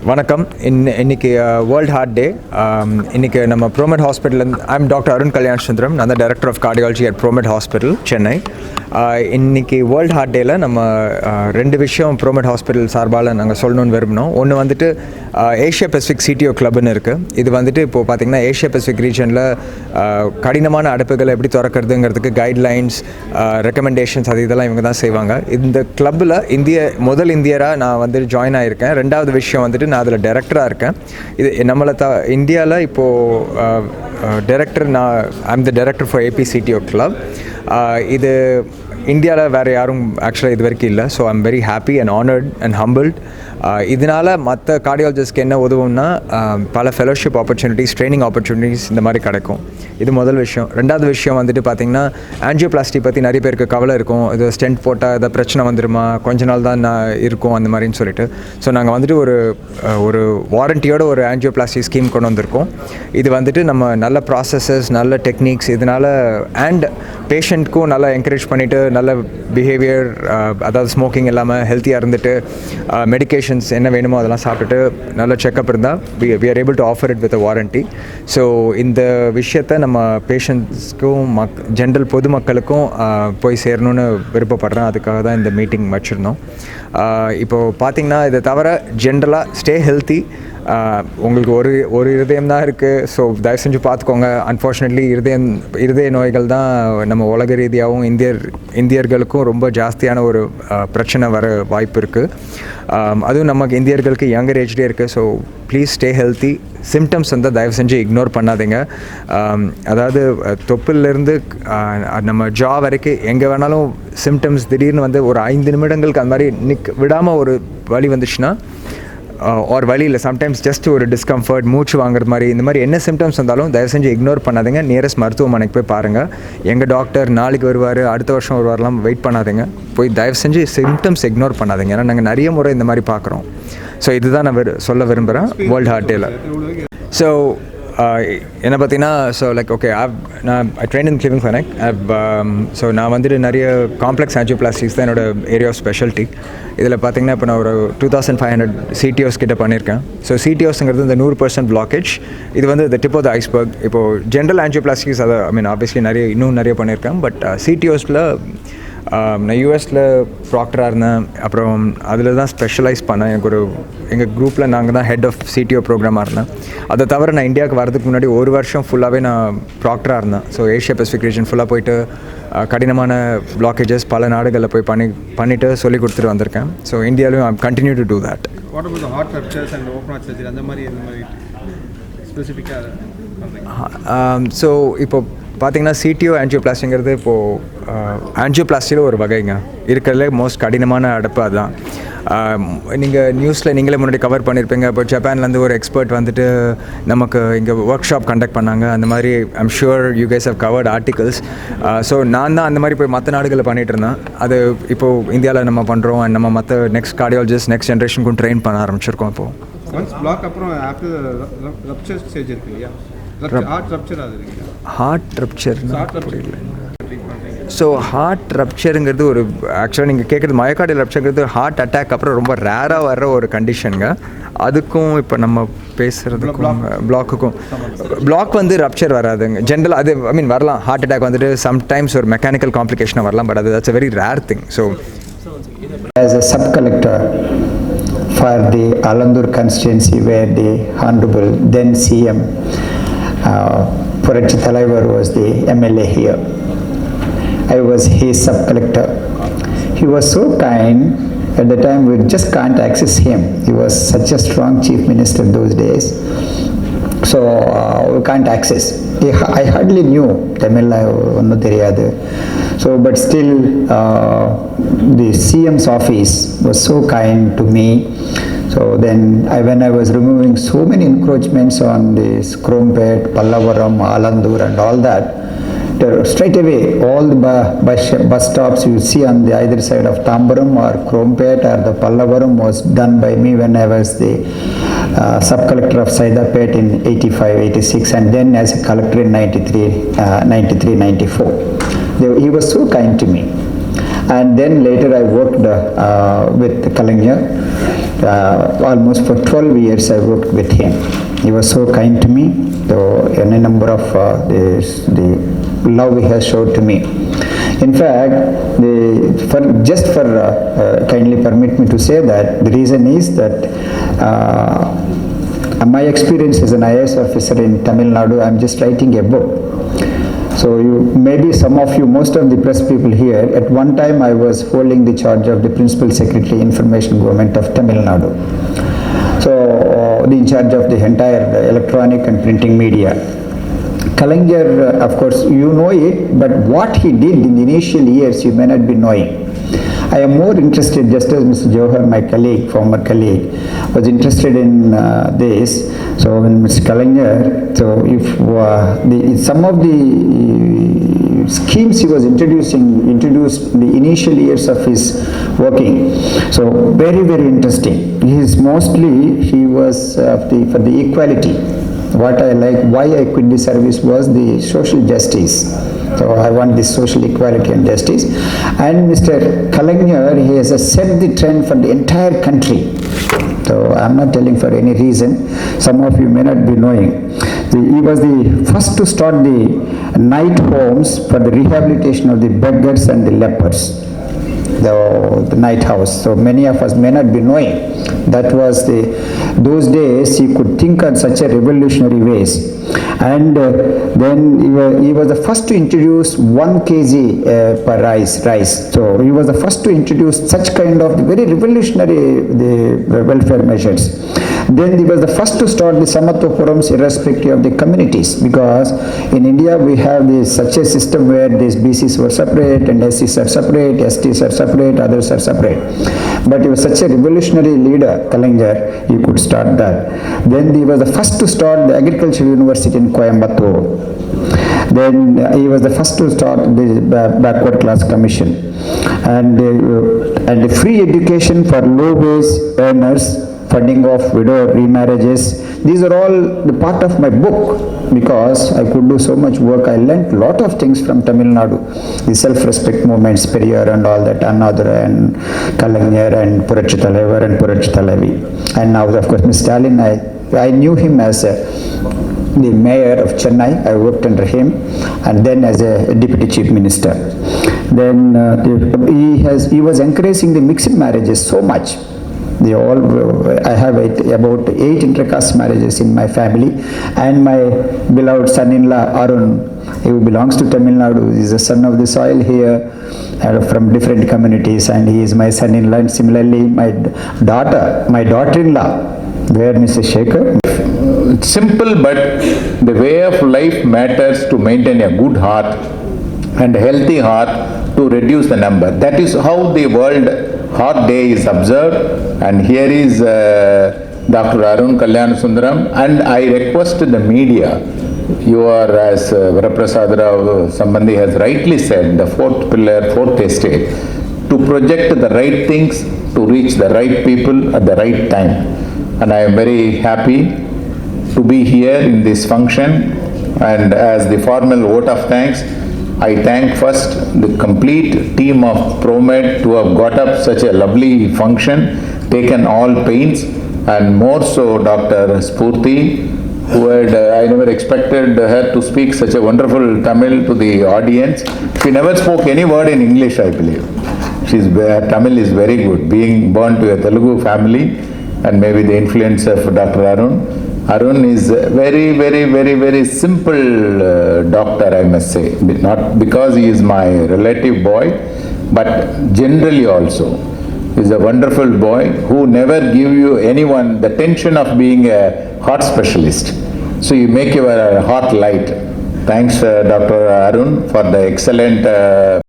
வணக்கம். இன்னைக்கு world heart day. இன்னைக்கு நம்ம Promed hospital, I'm doctor Arun Kalyanasundaram, நான் தான் director of cardiology at Promed hospital Chennai. இன்னைக்கு வேர்ல்ட் ஹார்ட் டேயில் நம்ம ரெண்டு விஷயம் ப்ரோமெட் ஹாஸ்பிட்டல் சார்பால் நாங்கள் சொல்லணும்னு விரும்பினோம். ஒன்று வந்துட்டு ஏஷியா பசிபிக் சிடிஓ கிளப்னு இருக்குது. இது வந்துட்டு இப்போது பார்த்திங்கன்னா ஏஷியா பசிபிக் ரீஜனில் கடினமான அடைப்புகளை எப்படி திறக்கிறதுங்கிறதுக்கு கைட்லைன்ஸ், ரெக்கமெண்டேஷன்ஸ் அது இதெல்லாம் இவங்க தான் செய்வாங்க. இந்த கிளப்பில் முதல் இந்தியராக நான் வந்து ஜாயின் ஆகியிருக்கேன். ரெண்டாவது விஷயம் வந்துட்டு நான் அதில் டைரக்டராக இருக்கேன். இது நம்மளை இந்தியாவில் இப்போது director, I'm the director for APCTO club. இது இந்தியாவில் வேறு யாரும் ஆக்சுவலாக இது வரைக்கும் இல்லை. So I'm very happy and honoured and humbled. இதனால் மற்ற கார்டியாலஜிஸ்ட்க்கு என்ன உதவும்னா பல ஃபெலோஷிப் ஆப்பர்ச்சுனிட்டிஸ், ட்ரைனிங் ஆப்பர்ச்சுனிட்டிஸ் இந்த மாதிரி கிடைக்கும். இது முதல் விஷயம். ரெண்டாவது விஷயம் வந்துட்டு பார்த்திங்கன்னா ஆஞ்சியோபிளாஸ்டி பற்றி நிறைய பேருக்கு கவலை இருக்கும். இது ஸ்டென்ட் போட்டால் ஏதாவது பிரச்சனை வந்துடுமா, கொஞ்ச நாள் தான் இருக்கும் அந்த மாதிரின்னு சொல்லிட்டு. ஸோ நாங்கள் வந்துட்டு ஒரு வாரண்டியோட ஒரு ஆஞ்சியோபிளாஸ்டி ஸ்கீம் கொண்டு வந்திருக்கோம். இது வந்துட்டு நம்ம நல்ல ப்ராசஸஸ், நல்ல டெக்னிக்ஸ், இதனால் அண்ட் பேஷண்ட்க்கும் நல்லா என்கரேஜ் பண்ணிவிட்டு நல்ல பிஹேவியர், அதாவது ஸ்மோக்கிங் இல்லாமல் ஹெல்த்தியாக இருந்துட்டு மெடிக்கேஷன்ஸ் என்ன வேணுமோ அதெல்லாம் சாப்பிட்டுட்டு நல்ல செக்கப் இருந்தால் we are able to offer it with a warranty. So இந்த விஷயத்தை நம்ம பேஷண்ட்ஸ்க்கும் ஜென்ரல் பொதுமக்களுக்கும் போய் சேரணும்னு விருப்பப்படுறேன். அதுக்காக தான் இந்த மீட்டிங் வச்சுருந்தோம். இப்போது பார்த்திங்கன்னா இதை தவிர ஜென்ரலாக ஸ்டே ஹெல்த்தி. உங்களுக்கு ஒரு இருதயம் தான் இருக்குது. ஸோ தயவு செஞ்சு பார்த்துக்கோங்க. அன்ஃபார்ச்சுனேட்லி இருதய நோய்கள் தான் நம்ம உலக ரீதியாகவும் இந்தியர்களுக்கும் ரொம்ப ஜாஸ்தியான ஒரு பிரச்சனை வர வாய்ப்பு இருக்குது. அதுவும் நமக்கு இந்தியர்களுக்கு யங்கர் ஏஜ்லேயே இருக்குது. So please stay healthy. Symptoms வந்து தயவு செஞ்சு இக்னோர் பண்ணாதீங்க. அதாவது தொப்பிலேருந்து நம்ம ஜா வரைக்கும் எங்கே வேணாலும் சிம்டம்ஸ் திடீர்னு வந்து ஒரு 5 நிமிடங்களுக்கு அந்த மாதிரி விடாமல் ஒரு வலி வந்துச்சுன்னா, ஒரு வழி இல்லை, சம்டைம்ஸ் ஜஸ்ட் ஒரு டிஸ்கம்ஃபர்ட், மூச்சு வாங்குறது மாதிரி, இந்த மாதிரி என்ன சிம்டம்ஸ் வந்தாலும் தயவு செஞ்சு இக்னோர் பண்ணாதீங்க. நியரஸ்ட் மருத்துவமனைக்கு போய் பாருங்கள். எங்கள் டாக்டர் நாளைக்கு வருவார், அடுத்த வருஷம் வருவாரெலாம் வெயிட் பண்ணாதீங்க. போய் தயவு செஞ்சு சிம்டம்ஸ் இக்னோர் பண்ணாதீங்க. ஏன்னா நாங்கள் நிறைய முறை இந்த மாதிரி பார்க்குறோம். ஸோ இதுதான் நான் சொல்ல விரும்புகிறேன் வேர்ல்ட் ஹார்ட் டேயில். ஸோ என்னை பார்த்தீங்கன்னா, so like okay, I train in clinic clinic. So நான் வந்துட்டு நிறைய காம்ப்ளெக்ஸ் ஆஞ்சியோபிளாஸ்டிக்ஸ் தான் என்னோடய ஏரியா ஆஃப் ஸ்பெஷாலிட்டி. இதில் பார்த்திங்கன்னா இப்போ நான் ஒரு 2500 CTOs கிட்ட பண்ணியிருக்கேன். ஸோ CTOஸ்ங்கிறது இந்த 100% blockage. இது வந்து இந்த டிப் ஆஃப் த ஐஸ்பர்க். இப்போது ஜென்ரல் ஆஞ்சியோபிளாஸ்டிக்ஸ் அதை ஆப்வியஸ்லி இன்னும் நிறைய பண்ணியிருக்கேன். பட் CTOஸில் நான் யூஎஸில் ப்ராக்டராக இருந்தேன். அப்புறம் அதில் தான் ஸ்பெஷலைஸ் பண்ணேன். எங்கள் குரூப்பில் நாங்கள் தான் ஹெட் ஆஃப் CTO ப்ரோக்ராமாக இருந்தேன். அதை தவிர நான் இந்தியாவுக்கு வரதுக்கு முன்னாடி ஒரு வருஷம் ஃபுல்லாகவே நான் ப்ராக்டராக இருந்தேன். ஸோ ஏஷியா பசிபிக் ரீஜன் ஃபுல்லாக போயிட்டு கடினமான பிளாக்கேஜஸ் பல நாடுகளில் போய் பண்ணிவிட்டு சொல்லி கொடுத்துட்டு வந்திருக்கேன். ஸோ இந்தியாவிலும் I continue to do that. So இப்போ பார்த்திங்கன்னா CTO ஆஞ்சியோபிளாஸ்டிங்கிறது இப்போது ஆஞ்சியோபிளாஸ்டியில் ஒரு வகைங்க. இருக்கிறதுலே மோஸ்ட் கடினமான அடைப்பு அதுதான். நீங்கள் நியூஸில் நீங்களே முன்னாடி கவர் பண்ணியிருப்பீங்க. இப்போ ஜப்பான்லேருந்து ஒரு எக்ஸ்பர்ட் வந்துட்டு நமக்கு இங்கே ஒர்க் ஷாப் கண்டக்ட் பண்ணாங்க. அந்த மாதிரி I'm sure you guys have covered articles. So நான் தான் அந்த மாதிரி போய் மற்ற நாடுகளில் பண்ணிகிட்டு இருந்தேன். அது இப்போது இந்தியாவில் நம்ம பண்ணுறோம். அண்ட் நம்ம மற்ற நெக்ஸ்ட் கார்டியாலஜிஸ்ட் நெக்ஸ்ட் ஜென்ரேஷனுக்கும் ட்ரெயின் பண்ண ஆரம்பிச்சிருக்கோம். இப்போது ஹார்ட் ரப்ச்சர்னா புரியல. ஸோ ஹார்ட் ரப்ச்சருங்கிறது ஒரு ஆக்சுவலாக நீங்கள் கேட்குறது மயோகார்டியல் ரப்ச்சருங்கிறது ஹார்ட் அட்டாக் அப்புறம் ரொம்ப ரேராக வர்ற ஒரு கண்டிஷனுங்க. அதுக்கும் இப்போ நம்ம பேசுகிறதுக்கும் பிளாக் வந்து ரப்ச்சர் வராதுங்க ஜென்ரல். அது வரலாம். ஹார்ட் அட்டாக் வந்துட்டு சம்டைம்ஸ் ஒரு மெக்கானிக்கல் காம்ப்ளிகேஷனாக வரலாம். பட் அது that's a very rare thing. So as a sub collector for the Alandur constituency where the honorable then CM Puratchi Thalaivar was the MLA here. I was his sub collector. He was so kind. At the time we just can't access him. He was such a strong chief minister those days. So we can't access. I hardly knew Tamil, onnu theriyadu. So but still the CM's office was so kind to me. So then when I was removing so many encroachments on this Krompet, Pallavaram, Alandur and all that, straight away all the bus stops you see on the either side of Tambaram or Krompet or the Pallavaram was done by me when I was the sub-collector of Saidapet in 85-86 and then as a collector in 93-94. He was so kind to me. And then later I worked with Kalangya. Almost for 12 years I worked with him. He was so kind to me, so any number of the love he has showed to me. In fact, kindly permit me to say that the reason is that my experience as an IAS officer in Tamil Nadu, I am just writing a book. So maybe some of you, most of the press people here, at one time I was holding the charge of the Principal Secretary, Information Government of Tamil Nadu. So in charge of the entire electronic and printing media. Kalaignar, of course, you know it, but what he did in the initial years, you may not be knowing. I am more interested, just as Mr. Jawahar, my colleague, former colleague, was interested in this. So when Mr. Kalaignar, so if some of the schemes he was introduced in the initial years of his working. So very, very interesting. He was for the equality. What I like, why I quit the service was the social justice. So I want this social equality and justice. And Mr. Kalaignar, he has set the trend for the entire country. So I'm not telling for any reason. Some of you may not be knowing. He was the first to start the night homes for the rehabilitation of the beggars and the lepers. The night house. So many of us may not be knowing. That was those days he could think on such a revolutionary ways. And then he was the first to introduce 1 kg per rice. So he was the first to introduce such kind of very revolutionary welfare measures. Then he was the first to start the Samatva forums irrespective of the communities, because in India we have such a system where these BCs were separate and SCs are separate, STs are separate, others are separate. But he was such a revolutionary leader, Kalaignar, he could start that. Then he was the first to start the Agricultural University in Coimbatore. Then he was the first to start the Backward Class Commission. And the free education for low-wage earners, funding of widow remarriages. These are all the part of my book, because I could do so much work. I learnt a lot of things from Tamil Nadu, the self-respect movements, Periyar and all that, Annadura and Kalaignar and Purachi Thalaivar and Purachi Thalaivi. And now, of course, Mr. Stalin, I knew him as the mayor of Chennai. I worked under him, and then as a deputy chief minister. Then he was encouraging the mixed marriages so much. I have about 8 intercaste marriages in my family, and my beloved son-in-law Arun, who belongs to Tamil Nadu, is a son of the soil here, from different communities, and he is my son-in-law. And similarly, my daughter-in-law, where Mrs. Shekhar. It's simple, but the way of life matters to maintain a good heart and a healthy heart to reduce the number. That is how the World Heart Day is observed, and here is Dr. Arun Kalyanasundaram, and I request the media, you are, as Varaprasada Rao Sambandhi has rightly said, the 4th pillar, 4th estate, to project the right things, to reach the right people at the right time. And I am very happy to be here in this function, and as the formal vote of thanks, I thank first the complete team of Promed to have got up such a lovely function, taken all pains, and more so Dr. Spoorthi, who I never expected her to speak such a wonderful Tamil to the audience. She never spoke any word in English, I believe. Tamil is very good, being born to a Telugu family, and maybe the influence of Dr. Arun. Arun is very, very, very, very simple doctor, I must say. Not because he is my relative boy, but generally also. He is a wonderful boy who never give you anyone the tension of being a heart specialist. So you make your heart light. Thanks, Dr. Arun, for the excellent